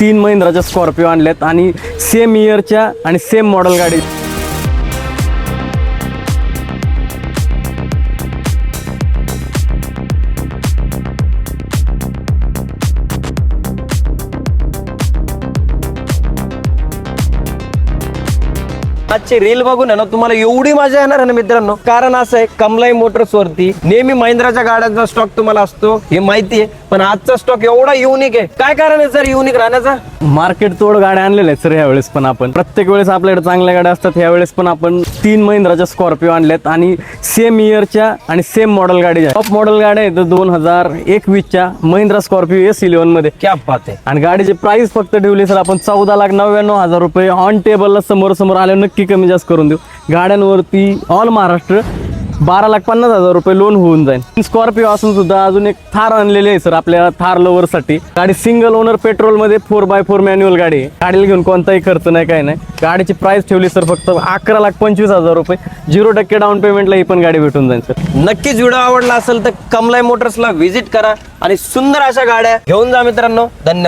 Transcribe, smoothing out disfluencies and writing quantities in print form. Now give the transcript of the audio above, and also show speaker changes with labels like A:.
A: 3 महिंद्राच्या स्कॉर्पिओ आणल्यात आणि सेम इयरच्या आणि सेम मॉडेल गाडी।
B: आजची रील बघून आहे ना तुम्हाला एवढी मजा येणार आहे ना मित्रांनो, कारण असं आहे कमलाई मोटर्स वरती नेहमी महिंद्राच्या गाड्यांचा स्टॉक तुम्हाला असतो हे माहिती आहे, पण आजचा स्टॉक एवढा युनिक आहे। काय कारण आहे सर युनिक राहण्याचा?
A: मार्केट तोड गाड्या आणलेल्या आहेत सर यावेळेस पण आपण। प्रत्येक वेळेस आपल्याकडे चांगल्या गाड्या असतात, यावेळेस पण आपण 3 महिंद्राच्या स्कॉर्पिओ आणल्यात आणि सेम इयरच्या आणि सेम मॉडेल गाडी आहे। टॉप मॉडेल गाड्या आहेत 2021च्या महिंद्रा स्कॉर्पिओ S11 मध्ये।
B: क्या बात आहे।
A: आणि गाडीची प्राइस फक्त ठेवली सर आपण 14,99,000 रुपये। ऑन टेबलला समोर समोर आल्यावर नक्की कमी जास्त करून देऊ। गाड्यांवरती ऑल महाराष्ट्र 12,50,000 रुपये लोन होऊन जाईल। स्कॉर्पिओ असून सुद्धा अजून एक थार आणलेली आहे सर आपल्या थार लवर साठी। गाडी सिंगल ओनर पेट्रोल मध्ये 4x4 मॅन्युअल गाडी आहे। गाडीला घेऊन कोणताही खर्च नाही, काही नाही। गाडीची प्राइस ठेवली सर फक्त 11,25,000 रुपये। 0% डाऊन पेमेंटला ही पण गाडी भेटून जाईल सर।
B: नक्कीच व्हिडिओ आवडला असेल तर कमलाई मोटर्सला व्हिजिट करा आणि सुंदर अशा गाड्या घेऊन जा मित्रांनो। धन्यवाद।